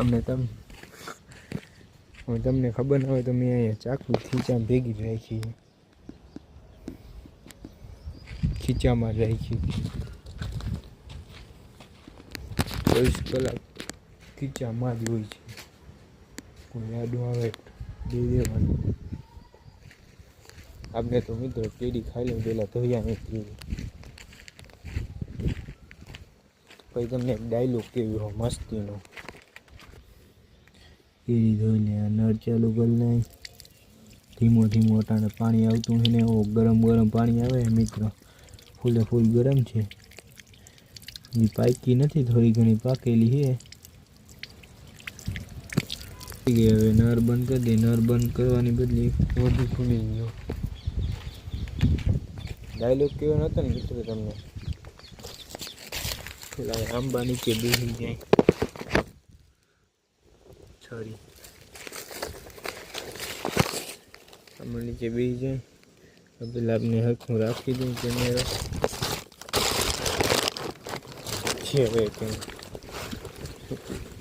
અમને તમને ખબર ના હોય તો મેં અહીંયા ચાકુ ખીચા ભેગી રાખી, ખીચામાં રાખી 24 કલાક ખીચામાં જ હોય છે. કોઈ યાદો આવે દે દેવાનું. આપણે તો મિત્રો કેરી ખાઈ લઉં પેલા ધોયા નથી. પછી તમને એક ડાયલોગ કેવી હોય મસ્તીનો. કેરી ધોઈ લે, નળ ચાલુ કરી લે, ધીમો ધીમો અટાણે પાણી આવતું હોય ને એવો ગરમ ગરમ પાણી આવે મિત્રો, ફૂલે ફૂલ ગરમ છે. એ પાકી નથી, થોડી ઘણી પાકેલી છે. હવે નર બંધ કરી દે, નર બંધ કરવાની બદલે વધુ ખુલી ગયો. ડાયલોગ કેવો નતો ને મિત્રો તમને, પેલા આંબા નીચે બેસી જાય સોરી આંબા નીચે બેસી જાય. પેલા આપણે હરખું રાખી દઉં કેમેરો છે. હવે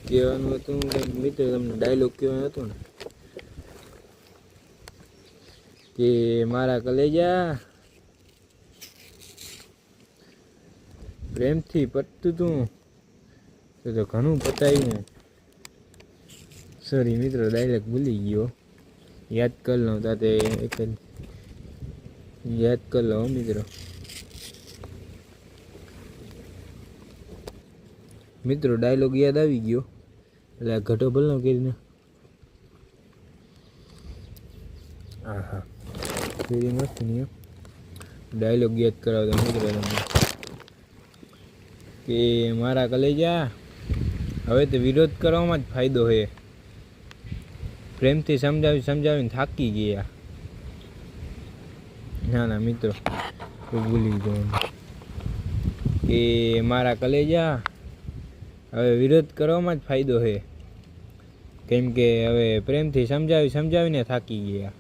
કહેવાનું હતું મિત્રો તમને, ડાયલોગ કહેવાનો હતો ને કે મારા કલેજા પ્રેમથી પટતું તું તો ઘણું પતાવ્યું. સોરી મિત્રો, ડાયલોગ ભૂલી ગયો, યાદ કરી લઉં તાતે એક જ યાદ કરી લો મિત્રો. મિત્રો ડાયલોગ યાદ આવી ગયો એટલે આ ઘટો ભલો કરીને. હા હા ફેરી મસ્ત નહીં. ડાયલોગ યાદ કરાવતો મિત્રો તમને કે મારા કલેજા હવે તો વિરોધ કરવામાં જ ફાયદો છે. પ્રેમથી સમજાવીને થાકી ગયા. ના ના મિત્રો ભૂલી ગયો કે મારા કલેજા હવે વિરોધ કરવામાં જ ફાયદો છે, કેમ કે હવે પ્રેમથી સમજાવીને થાકી ગયા.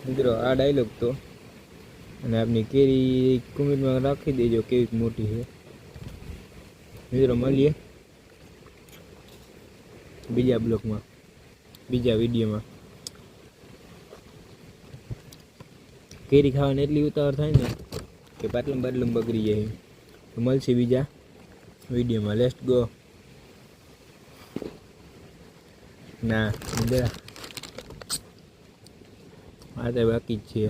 મિત્રો આ ડાયલોગ તો, અને આપની કેરી કમેન્ટમાં રાખી દેજો કેવી મોટી છે. મિત્રો મળીએ બીજા બ્લોગમાં, બીજા વિડીયોમાં. કેરી ખાવાની એટલી ઉતાવળ થાય ને કે પાટલું બગડી જાય. તો મળશે બીજા વિડીયોમાં. Let's go. ના આ તો બાકી જ છે.